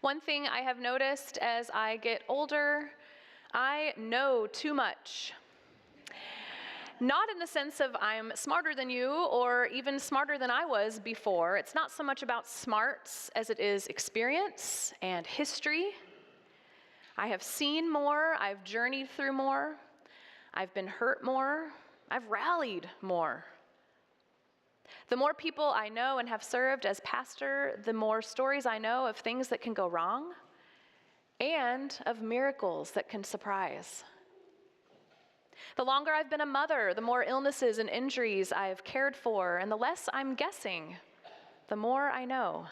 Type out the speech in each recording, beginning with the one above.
One thing I have noticed as I get older, I know too much. Not in the sense of I'm smarter than you or even smarter than I was before. It's not so much about smarts as it is experience and history. I have seen more, I've journeyed through more, I've been hurt more, I've rallied more. The more people I know and have served as pastor, the more stories I know of things that can go wrong and of miracles that can surprise. The longer I've been a mother, the more illnesses and injuries I've cared for, and the less I'm guessing, the more I know.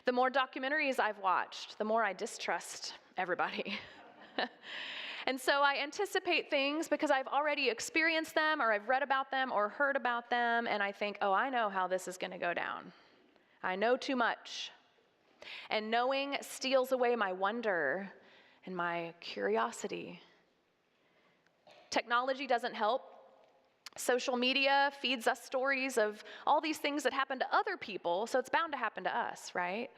The more documentaries I've watched, the more I distrust everybody. And so I anticipate things because I've already experienced them, or I've read about them, or heard about them, and I think, oh, I know how this is going to go down. I know too much. And knowing steals away my wonder and my curiosity. Technology doesn't help. Social media feeds us stories of all these things that happen to other people, so it's bound to happen to us, right?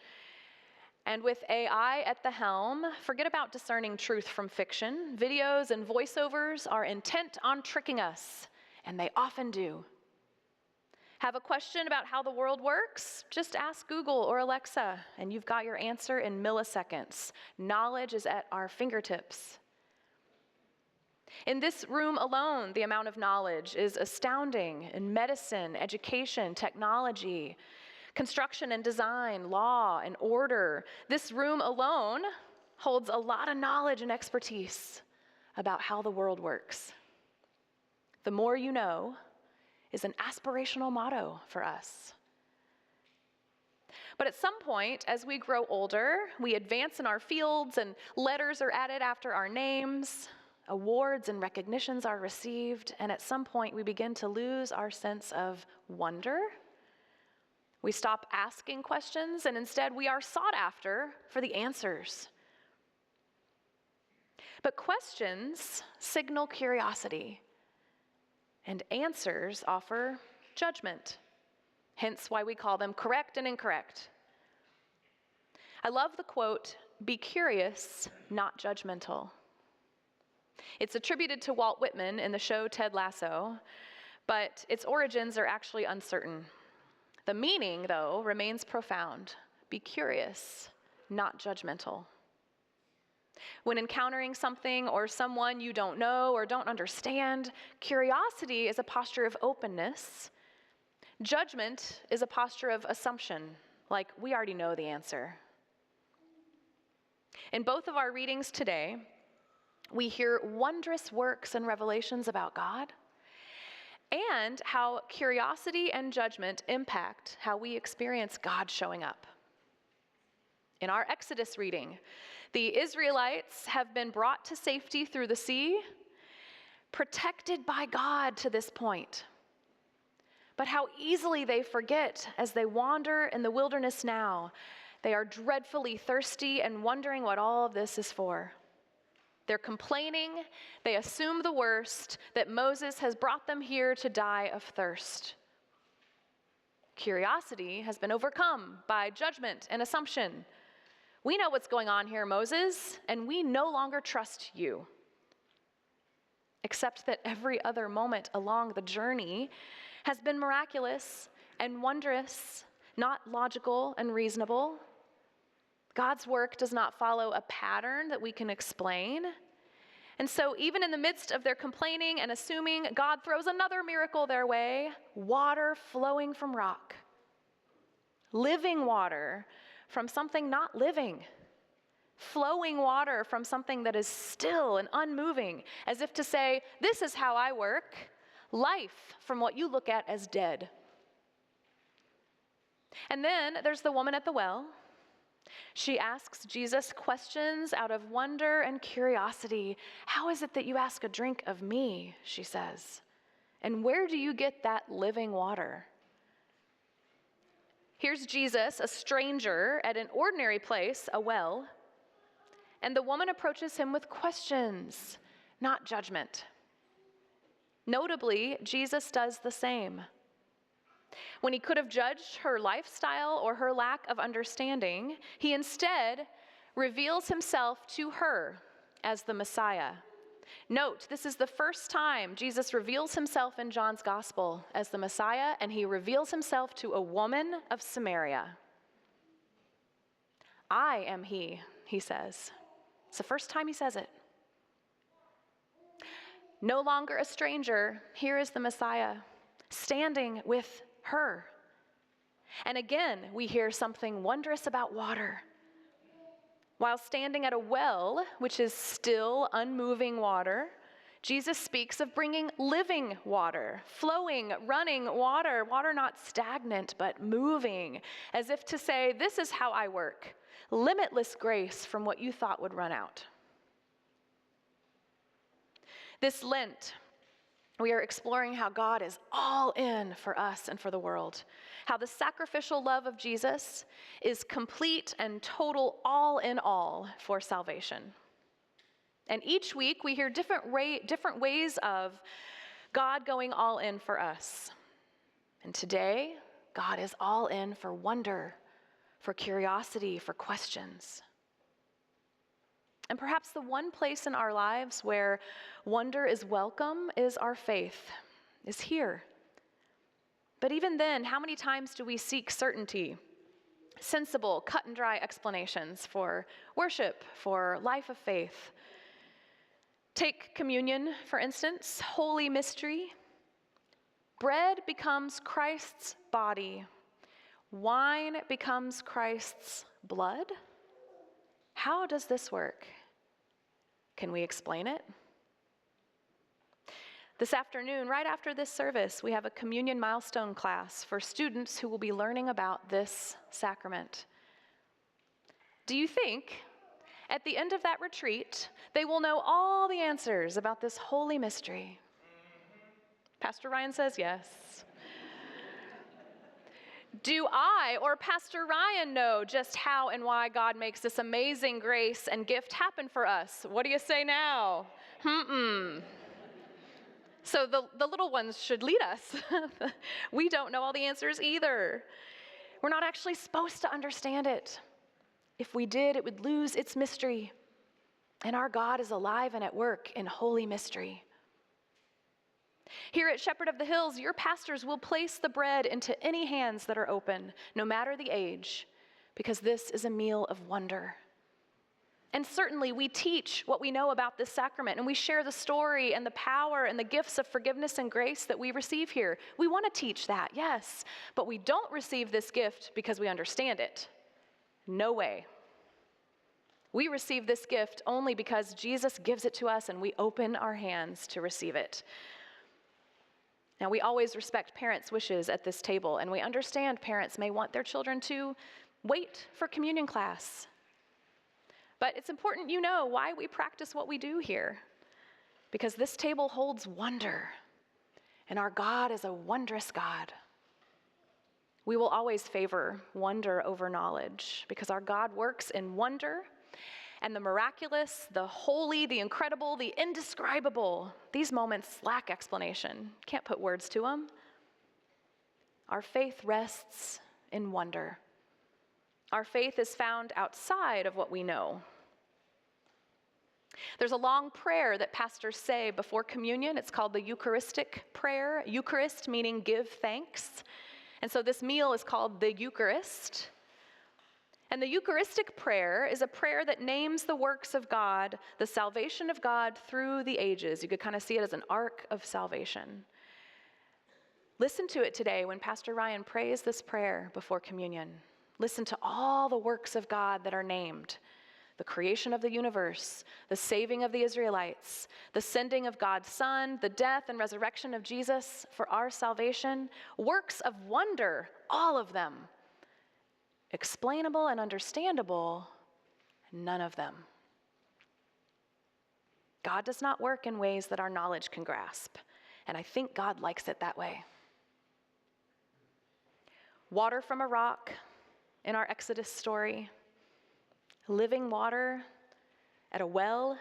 And with AI at the helm, forget about discerning truth from fiction. Videos and voiceovers are intent on tricking us, and they often do. Have a question about how the world works? Just ask Google or Alexa, and you've got your answer in milliseconds. Knowledge is at our fingertips. In this room alone, the amount of knowledge is astounding in medicine, education, technology, construction and design, law and order. This room alone holds a lot of knowledge and expertise about how the world works. The more you know is an aspirational motto for us. But at some point, as we grow older, we advance in our fields and letters are added after our names. Awards and recognitions are received, and at some point we begin to lose our sense of wonder. We stop asking questions, and instead we are sought after for the answers. But questions signal curiosity, and answers offer judgment, hence why we call them correct and incorrect. I love the quote, "Be curious, not judgmental." It's attributed to Walt Whitman in the show Ted Lasso, but its origins are actually uncertain. The meaning, though, remains profound. Be curious, not judgmental. When encountering something or someone you don't know or don't understand, curiosity is a posture of openness. Judgment is a posture of assumption, like we already know the answer. In both of our readings today, we hear wondrous works and revelations about God and how curiosity and judgment impact how we experience God showing up. In our Exodus reading, the Israelites have been brought to safety through the sea, protected by God to this point. But how easily they forget as they wander in the wilderness now. They are dreadfully thirsty and wondering what all of this is for. They're complaining, they assume the worst, that Moses has brought them here to die of thirst. Curiosity has been overcome by judgment and assumption. We know what's going on here, Moses, and we no longer trust you. Except that every other moment along the journey has been miraculous and wondrous, not logical and reasonable. God's work does not follow a pattern that we can explain. And so even in the midst of their complaining and assuming, God throws another miracle their way, water flowing from rock. Living water from something not living. Flowing water from something that is still and unmoving, as if to say, this is how I work. Life from what you look at as dead. And then there's the woman at the well. She asks Jesus questions out of wonder and curiosity. How is it that you ask a drink of me, she says. And where do you get that living water? Here's Jesus, a stranger at an ordinary place, a well, and the woman approaches him with questions, not judgment. Notably, Jesus does the same. When he could have judged her lifestyle or her lack of understanding, he instead reveals himself to her as the Messiah. Note, this is the first time Jesus reveals himself in John's gospel as the Messiah, and he reveals himself to a woman of Samaria. I am he says. It's the first time he says it. No longer a stranger, here is the Messiah, standing with her. And again, we hear something wondrous about water. While standing at a well, which is still unmoving water, Jesus speaks of bringing living water, flowing, running water, water not stagnant, but moving, as if to say, this is how I work, limitless grace from what you thought would run out. This Lent, we are exploring how God is all in for us and for the world, how the sacrificial love of Jesus is complete and total all in all for salvation. And each week we hear different ways of God going all in for us. And today, God is all in for wonder, for curiosity, for questions. And perhaps the one place in our lives where wonder is welcome is our faith, is here. But even then, how many times do we seek certainty, sensible, cut and dry explanations for worship, for life of faith? Take communion, for instance, holy mystery. Bread becomes Christ's body. Wine becomes Christ's blood. How does this work? Can we explain it? This afternoon, right after this service, we have a communion milestone class for students who will be learning about this sacrament. Do you think at the end of that retreat, they will know all the answers about this holy mystery? Pastor Ryan says yes. Do I or Pastor Ryan know just how and why God makes this amazing grace and gift happen for us? What do you say now? So the little ones should lead us. We don't know all the answers either. We're not actually supposed to understand it. If we did, it would lose its mystery. And our God is alive and at work in holy mystery. Here at Shepherd of the Hills, your pastors will place the bread into any hands that are open, no matter the age, because this is a meal of wonder. And certainly we teach what we know about this sacrament, and we share the story and the power and the gifts of forgiveness and grace that we receive here. We want to teach that, yes, but we don't receive this gift because we understand it. No way. We receive this gift only because Jesus gives it to us and we open our hands to receive it. Now, we always respect parents' wishes at this table, and we understand parents may want their children to wait for communion class. But it's important you know why we practice what we do here, because this table holds wonder, and our God is a wondrous God. We will always favor wonder over knowledge, because our God works in wonder, and the miraculous, the holy, the incredible, the indescribable, these moments lack explanation. Can't put words to them. Our faith rests in wonder. Our faith is found outside of what we know. There's a long prayer that pastors say before communion. It's called the Eucharistic prayer. Eucharist meaning give thanks. And so this meal is called the Eucharist. And the Eucharistic prayer is a prayer that names the works of God, the salvation of God through the ages. You could kind of see it as an arc of salvation. Listen to it today when Pastor Ryan prays this prayer before communion. Listen to all the works of God that are named. The creation of the universe, the saving of the Israelites, the sending of God's Son, the death and resurrection of Jesus for our salvation. Works of wonder, all of them. Explainable and understandable, none of them. God does not work in ways that our knowledge can grasp, and I think God likes it that way. Water from a rock in our Exodus story, living water at a well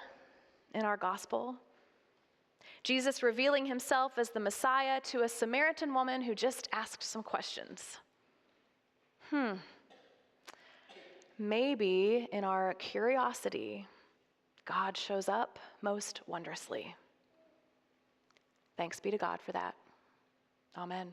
in our gospel. Jesus revealing himself as the Messiah to a Samaritan woman who just asked some questions. Maybe in our curiosity, God shows up most wondrously. Thanks be to God for that. Amen.